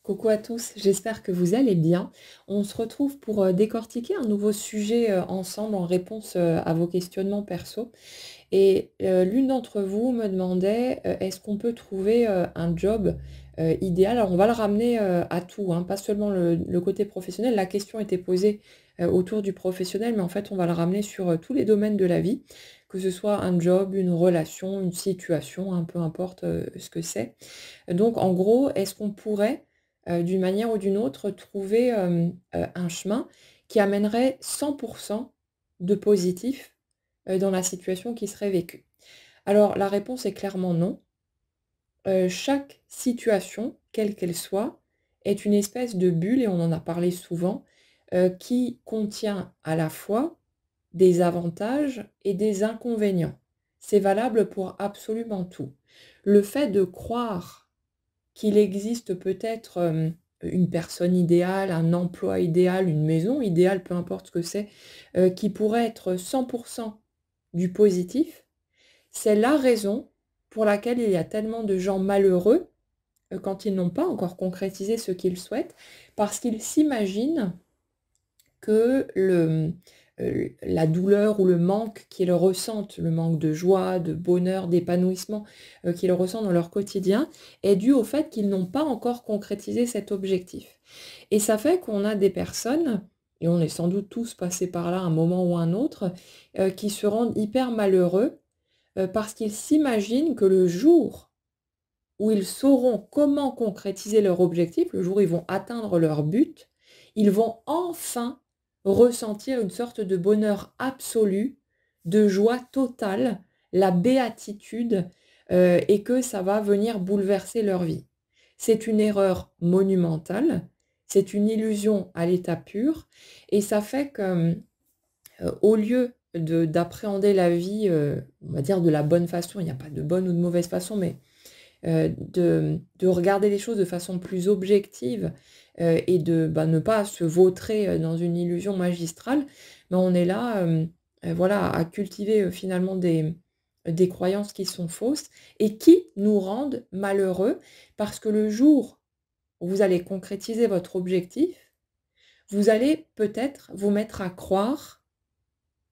Coucou à tous, j'espère que vous allez bien. On se retrouve pour décortiquer un nouveau sujet ensemble en réponse à vos questionnements perso. Et l'une d'entre vous me demandait est-ce qu'on peut trouver un job idéal? Alors on va le ramener à tout, hein, pas seulement le côté professionnel. La question était posée autour du professionnel, mais en fait on va le ramener sur tous les domaines de la vie, que ce soit un job, une relation, une situation, hein, peu importe ce que c'est. Donc en gros, est-ce qu'on pourrait, d'une manière ou d'une autre, trouver, un chemin qui amènerait 100 de positif, dans la situation qui serait vécue? Alors la réponse est clairement non. Chaque situation, quelle qu'elle soit, est une espèce de bulle et on en a parlé souvent, qui contient à la fois des avantages et des inconvénients. C'est valable pour absolument tout. Le fait de croire qu'il existe peut-être, une personne idéale, un emploi idéal, une maison idéale, peu importe ce que c'est, qui pourrait être 100 du positif, c'est la raison pour laquelle il y a tellement de gens malheureux, quand ils n'ont pas encore concrétisé ce qu'ils souhaitent, parce qu'ils s'imaginent que la douleur ou le manque qu'ils ressentent, le manque de joie, de bonheur, d'épanouissement, qu'ils ressentent dans leur quotidien, est dû au fait qu'ils n'ont pas encore concrétisé cet objectif. Et ça fait qu'on a des personnes, et on est sans doute tous passés par là à un moment ou un autre, qui se rendent hyper malheureux, parce qu'ils s'imaginent que le jour où ils sauront comment concrétiser leur objectif, le jour où ils vont atteindre leur but, ils vont enfin ressentir une sorte de bonheur absolu, de joie totale, la béatitude, et que ça va venir bouleverser leur vie. C'est une erreur monumentale, c'est une illusion à l'état pur et ça fait que, au lieu d'appréhender la vie, on va dire de la bonne façon, il n'y a pas de bonne ou de mauvaise façon, mais de regarder les choses de façon plus objective, et de, ne pas se vautrer, dans une illusion magistrale, ben, on est là, voilà, à cultiver, finalement des croyances qui sont fausses et qui nous rendent malheureux parce que le jour où vous allez concrétiser votre objectif, vous allez peut-être vous mettre à croire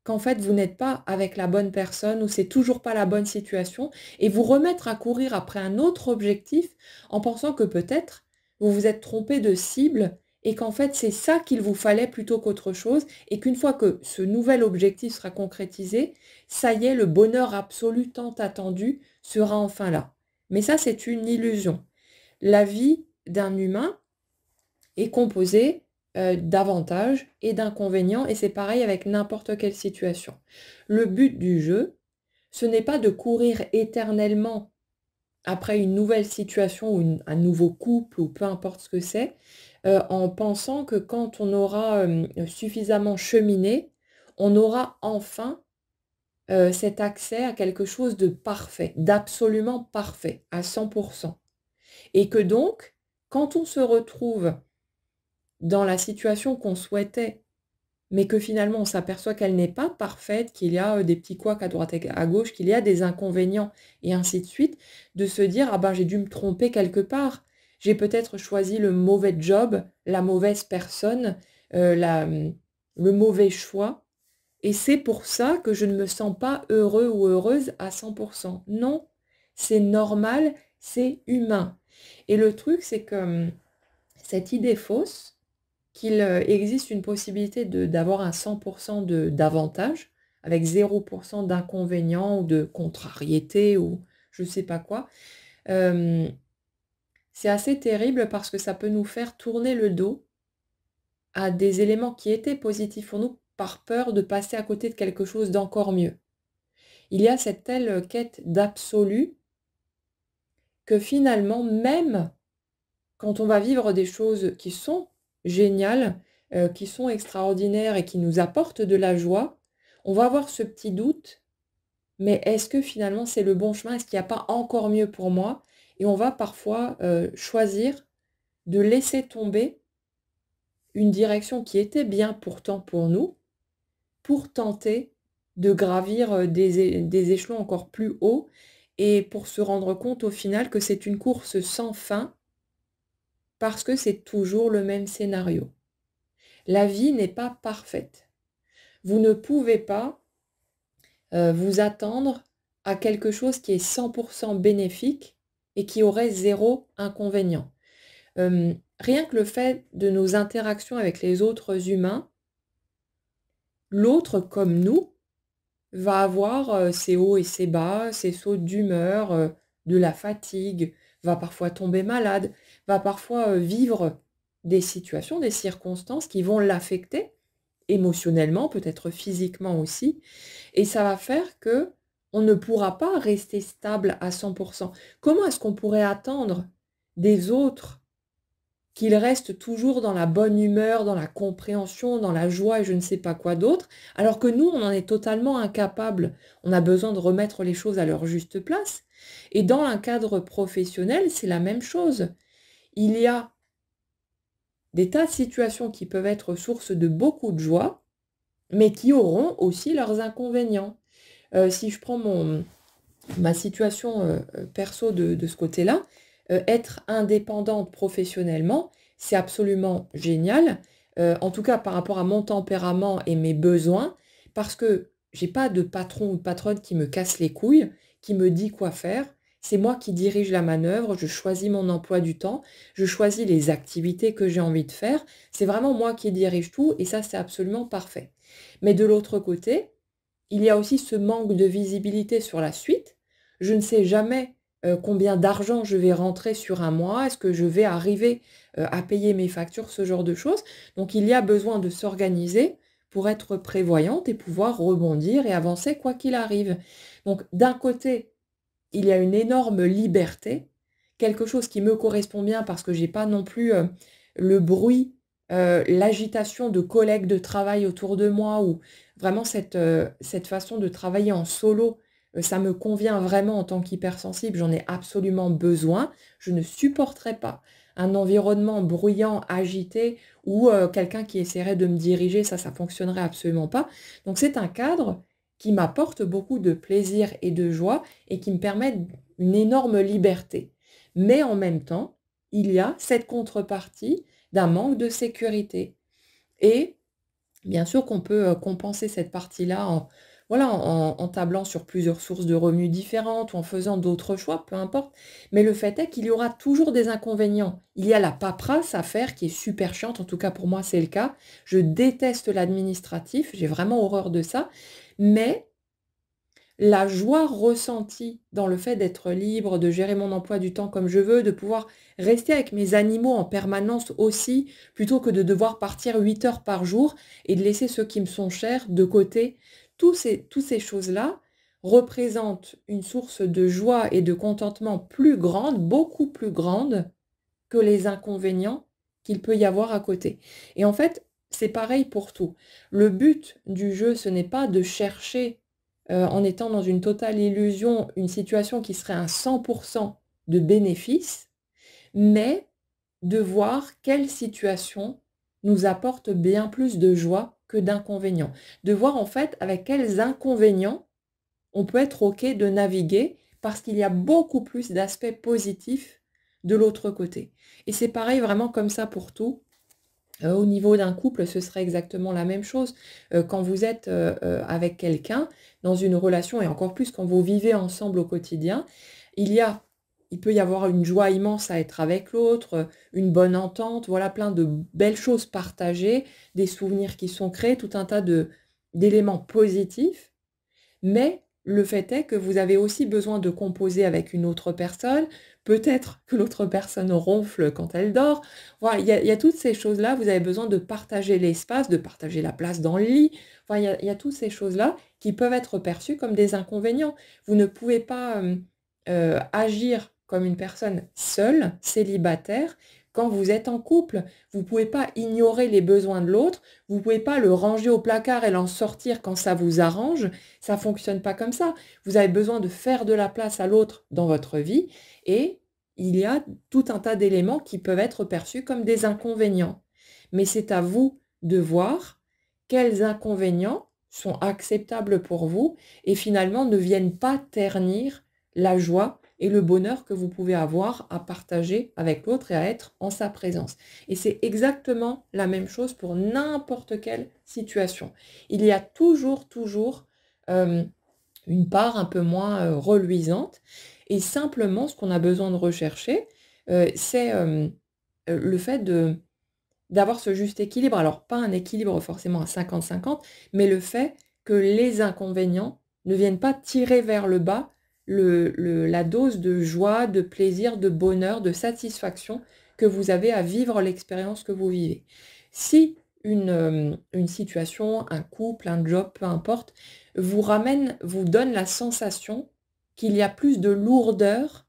qu'en fait, vous n'êtes pas avec la bonne personne ou c'est toujours pas la bonne situation et vous remettre à courir après un autre objectif en pensant que peut-être vous vous êtes trompé de cible et qu'en fait, c'est ça qu'il vous fallait plutôt qu'autre chose et qu'une fois que ce nouvel objectif sera concrétisé, ça y est, le bonheur absolu tant attendu sera enfin là. Mais ça, c'est une illusion. La vie d'un humain est composé, d'avantages et d'inconvénients et c'est pareil avec n'importe quelle situation. Le but du jeu, ce n'est pas de courir éternellement après une nouvelle situation ou un nouveau couple ou peu importe ce que c'est, en pensant que quand on aura, suffisamment cheminé, on aura enfin, cet accès à quelque chose de parfait, d'absolument parfait, à 100 et que donc, quand on se retrouve dans la situation qu'on souhaitait, mais que finalement on s'aperçoit qu'elle n'est pas parfaite, qu'il y a, des petits couacs à droite et à gauche, qu'il y a des inconvénients et ainsi de suite, de se dire: «Ah ben, j'ai dû me tromper quelque part. J'ai peut-être choisi le mauvais job, la mauvaise personne, le mauvais choix et c'est pour ça que je ne me sens pas heureux ou heureuse à 100 Non, c'est normal, c'est humain et le truc, c'est que, cette idée fausse qu'il, existe une possibilité d'avoir un 100 d'avantage avec 0 d'inconvénients ou de contrariété ou je sais pas quoi. Hem, c'est assez terrible parce que ça peut nous faire tourner le dos à des éléments qui étaient positifs pour nous par peur de passer à côté de quelque chose d'encore mieux. Il y a cette telle quête d'absolu que finalement même quand on va vivre des choses qui sont géniales, qui sont extraordinaires et qui nous apportent de la joie, on va avoir ce petit doute: «Mais est-ce que finalement c'est le bon chemin? Est-ce qu'il n'y a pas encore mieux pour moi?» et on va parfois, choisir de laisser tomber une direction qui était bien pourtant pour nous, pour tenter de gravir, des échelons encore plus hauts et pour se rendre compte au final que c'est une course sans fin parce que c'est toujours le même scénario. La vie n'est pas parfaite. Vous ne pouvez pas vous attendre à quelque chose qui est 100% bénéfique et qui aurait zéro inconvénient. Rien que le fait de nos interactions avec les autres humains, l'autre comme nous va avoir ses hauts et ses bas, ses sauts d'humeur, de la fatigue, va parfois tomber malade, va parfois vivre des situations, des circonstances qui vont l'affecter émotionnellement, peut-être physiquement aussi, et ça va faire que on ne pourra pas rester stable à 100%. Comment est-ce qu'on pourrait attendre des autres qu'ils restent toujours dans la bonne humeur, dans la compréhension, dans la joie et je ne sais pas quoi d'autre, alors que nous, on en est totalement incapable. On a besoin de remettre les choses à leur juste place. Et dans un cadre professionnel, c'est la même chose. Il y a des tas de situations qui peuvent être source de beaucoup de joie, mais qui auront aussi leurs inconvénients. Si je prends ma situation perso de ce côté-là, être indépendante professionnellement, c'est absolument génial, en tout cas par rapport à mon tempérament et mes besoins, parce que j'ai pas de patron ou de patronne qui me casse les couilles, qui me dit quoi faire. C'est moi qui dirige la manœuvre, je choisis mon emploi du temps, je choisis les activités que j'ai envie de faire. C'est vraiment moi qui dirige tout et ça, c'est absolument parfait. Mais de l'autre côté, il y a aussi ce manque de visibilité sur la suite. Je ne sais jamais combien d'argent je vais rentrer sur un mois, est-ce que je vais arriver à payer mes factures, ce genre de choses. Donc il y a besoin de s'organiser pour être prévoyante et pouvoir rebondir et avancer quoi qu'il arrive. Donc d'un côté, il y a une énorme liberté, quelque chose qui me correspond bien parce que j'ai pas non plus le bruit, l'agitation de collègues de travail autour de moi ou vraiment cette façon de travailler en solo, ça me convient vraiment en tant qu'hypersensible, j'en ai absolument besoin. Je ne supporterais pas un environnement bruyant, agité ou quelqu'un qui essaierait de me diriger, ça fonctionnerait absolument pas. Donc c'est un cadre qui m'apporte beaucoup de plaisir et de joie et qui me permettent une énorme liberté. Mais en même temps, il y a cette contrepartie d'un manque de sécurité. Et bien sûr qu'on peut compenser cette partie-là voilà, en tablant sur plusieurs sources de revenus différentes ou en faisant d'autres choix, peu importe. Mais le fait est qu'il y aura toujours des inconvénients. Il y a la paperasse à faire qui est super chiante, en tout cas pour moi c'est le cas. Je déteste l'administratif, j'ai vraiment horreur de ça. Mais la joie ressentie dans le fait d'être libre, de gérer mon emploi du temps comme je veux, de pouvoir rester avec mes animaux en permanence aussi, plutôt que de devoir partir 8 heures par jour et de laisser ceux qui me sont chers de côté. Toutes ces choses-là représentent une source de joie et de contentement plus grande, beaucoup plus grande que les inconvénients qu'il peut y avoir à côté. Et en fait, c'est pareil pour tout. Le but du jeu, ce n'est pas de chercher en étant dans une totale illusion, une situation qui serait un 100% de bénéfice, mais de voir quelle situation nous apporte bien plus de joie que d'inconvénients. De voir en fait avec quels inconvénients on peut être OK de naviguer parce qu'il y a beaucoup plus d'aspects positifs de l'autre côté. Et c'est pareil vraiment comme ça pour tout. Au niveau d'un couple, ce serait exactement la même chose. Quand vous êtes avec quelqu'un dans une relation, et encore plus quand vous vivez ensemble au quotidien, il peut y avoir une joie immense à être avec l'autre, une bonne entente, voilà, plein de belles choses partagées, des souvenirs qui sont créés, tout un tas d'éléments positifs. Mais le fait est que vous avez aussi besoin de composer avec une autre personne, peut-être que l'autre personne ronfle quand elle dort. Voilà, il y a toutes ces choses-là, vous avez besoin de partager l'espace, de partager la place dans le lit. Enfin, il y a toutes ces choses-là qui peuvent être perçues comme des inconvénients. Vous ne pouvez pas agir comme une personne seule, célibataire, quand vous êtes en couple. Vous ne pouvez pas ignorer les besoins de l'autre, vous ne pouvez pas le ranger au placard et l'en sortir quand ça vous arrange. Ça ne fonctionne pas comme ça. Vous avez besoin de faire de la place à l'autre dans votre vie et il y a tout un tas d'éléments qui peuvent être perçus comme des inconvénients. Mais c'est à vous de voir quels inconvénients sont acceptables pour vous et finalement ne viennent pas ternir la joie et le bonheur que vous pouvez avoir à partager avec l'autre et à être en sa présence. Et c'est exactement la même chose pour n'importe quelle situation. Il y a toujours euh, une part un peu moins reluisante. Et simplement, ce qu'on a besoin de rechercher, c'est le fait d'avoir ce juste équilibre. Alors, pas un équilibre forcément à 50-50, mais le fait que les inconvénients ne viennent pas tirer vers le bas la dose de joie, de plaisir, de bonheur, de satisfaction que vous avez à vivre l'expérience que vous vivez. Si une situation, un couple, un job, peu importe, vous donne la sensation qu'il y a plus de lourdeur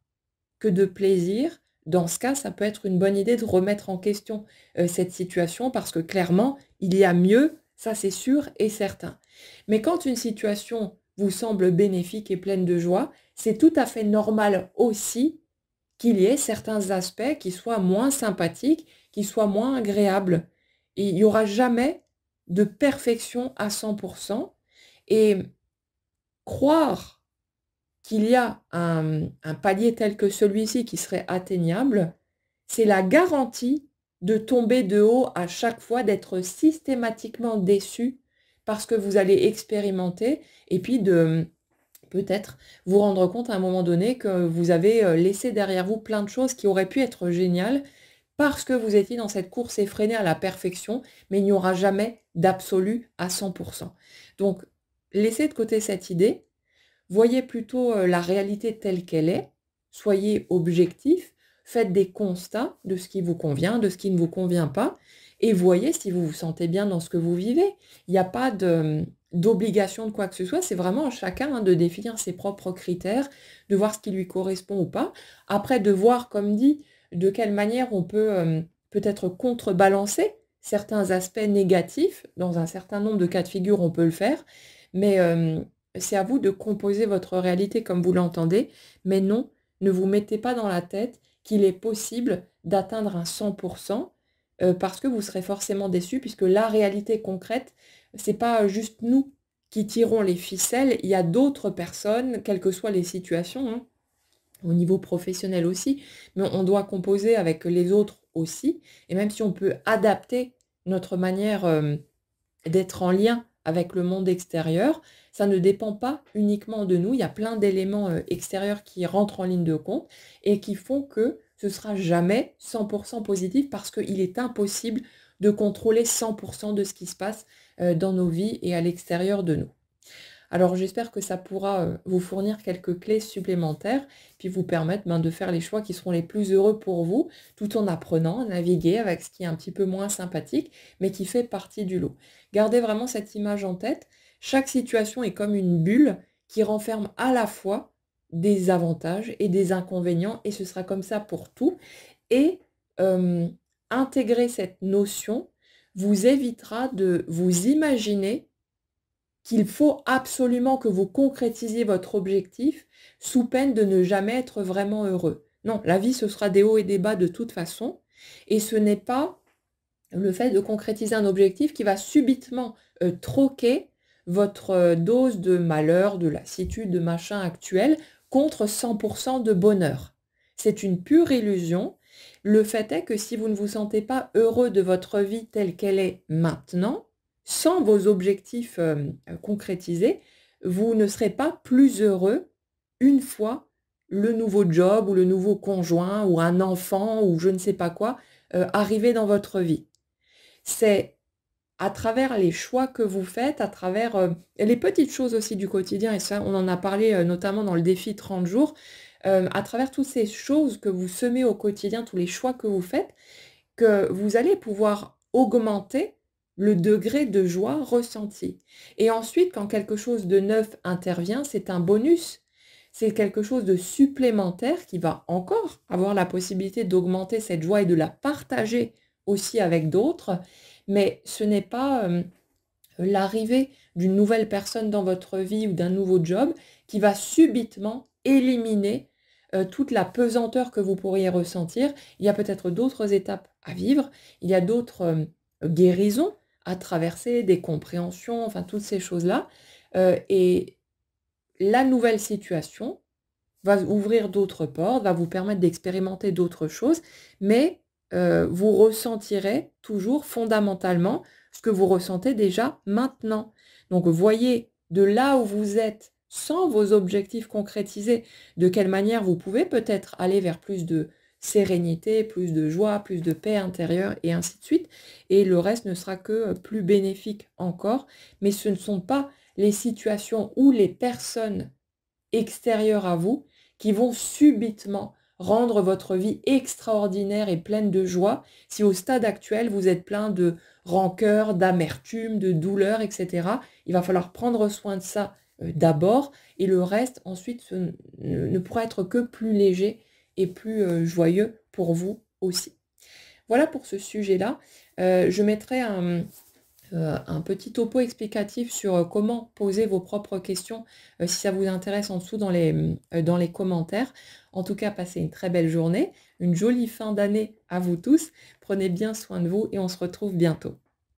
que de plaisir, dans ce cas, ça peut être une bonne idée de remettre en question cette situation parce que clairement, il y a mieux, ça c'est sûr et certain. Mais quand une situation vous semble bénéfique et pleine de joie, c'est tout à fait normal aussi qu'il y ait certains aspects qui soient moins sympathiques, qui soient moins agréables. Et il n'y aura jamais de perfection à 100%. Et croire qu'il y a un palier tel que celui-ci qui serait atteignable, c'est la garantie de tomber de haut à chaque fois, d'être systématiquement déçu parce que vous allez expérimenter et puis de peut-être vous rendre compte à un moment donné que vous avez laissé derrière vous plein de choses qui auraient pu être géniales parce que vous étiez dans cette course effrénée à la perfection, mais il n'y aura jamais d'absolu à 100%. Donc, laissez de côté cette idée. Voyez plutôt la réalité telle qu'elle est, soyez objectif, faites des constats de ce qui vous convient, de ce qui ne vous convient pas, et voyez si vous vous sentez bien dans ce que vous vivez. Il n'y a pas d'obligation de quoi que ce soit, c'est vraiment à chacun de définir ses propres critères, de voir ce qui lui correspond ou pas. Après, de voir, comme dit, de quelle manière on peut peut-être contrebalancer certains aspects négatifs. Dans un certain nombre de cas de figure, on peut le faire, mais c'est à vous de composer votre réalité comme vous l'entendez, mais non, ne vous mettez pas dans la tête qu'il est possible d'atteindre un 100% parce que vous serez forcément déçu puisque la réalité concrète, c'est pas juste nous qui tirons les ficelles, il y a d'autres personnes, quelles que soient les situations, hein, au niveau professionnel aussi, mais on doit composer avec les autres aussi, et même si on peut adapter notre manière d'être en lien avec le monde extérieur, ça ne dépend pas uniquement de nous. Il y a plein d'éléments extérieurs qui rentrent en ligne de compte et qui font que ce sera jamais 100% positif parce qu'il est impossible de contrôler 100% de ce qui se passe dans nos vies et à l'extérieur de nous. Alors j'espère que ça pourra vous fournir quelques clés supplémentaires, puis vous permettre de faire les choix qui seront les plus heureux pour vous, tout en apprenant à naviguer avec ce qui est un petit peu moins sympathique, mais qui fait partie du lot. Gardez vraiment cette image en tête. Chaque situation est comme une bulle qui renferme à la fois des avantages et des inconvénients, et ce sera comme ça pour tout. Et intégrer cette notion vous évitera de vous imaginer qu'il faut absolument que vous concrétisiez votre objectif sous peine de ne jamais être vraiment heureux. Non, la vie, ce sera des hauts et des bas de toute façon, et ce n'est pas le fait de concrétiser un objectif qui va subitement troquer votre dose de malheur, de lassitude, de machin actuel contre 100% de bonheur. C'est une pure illusion. Le fait est que si vous ne vous sentez pas heureux de votre vie telle qu'elle est maintenant, sans vos objectifs concrétisés, vous ne serez pas plus heureux une fois le nouveau job ou le nouveau conjoint ou un enfant ou je ne sais pas quoi arrivé dans votre vie. C'est à travers les choix que vous faites, à travers les petites choses aussi du quotidien, et ça on en a parlé notamment dans le défi 30 jours, à travers toutes ces choses que vous semez au quotidien, tous les choix que vous faites, que vous allez pouvoir augmenter le degré de joie ressenti. Et ensuite, quand quelque chose de neuf intervient, c'est un bonus. C'est quelque chose de supplémentaire qui va encore avoir la possibilité d'augmenter cette joie et de la partager aussi avec d'autres. Mais ce n'est pas l'arrivée d'une nouvelle personne dans votre vie ou d'un nouveau job qui va subitement éliminer toute la pesanteur que vous pourriez ressentir. Il y a peut-être d'autres étapes à vivre, il y a d'autres guérisons à traverser, des compréhensions, enfin toutes ces choses-là. Et la nouvelle situation va ouvrir d'autres portes, va vous permettre d'expérimenter d'autres choses, mais vous ressentirez toujours fondamentalement ce que vous ressentez déjà maintenant. Donc voyez de là où vous êtes, sans vos objectifs concrétisés, de quelle manière vous pouvez peut-être aller vers plus de sérénité, plus de joie, plus de paix intérieure et ainsi de suite. Et le reste ne sera que plus bénéfique encore. Mais ce ne sont pas les situations ou les personnes extérieures à vous qui vont subitement rendre votre vie extraordinaire et pleine de joie si au stade actuel vous êtes plein de rancœur, d'amertume, de douleur, etc. Il va falloir prendre soin de ça d'abord et le reste ensuite ne pourra être que plus léger et plus joyeux pour vous aussi. Voilà pour ce sujet-là. Je mettrai un petit topo explicatif sur comment poser vos propres questions, si ça vous intéresse en dessous dans les commentaires. En tout cas, passez une très belle journée, une jolie fin d'année à vous tous. Prenez bien soin de vous et on se retrouve bientôt.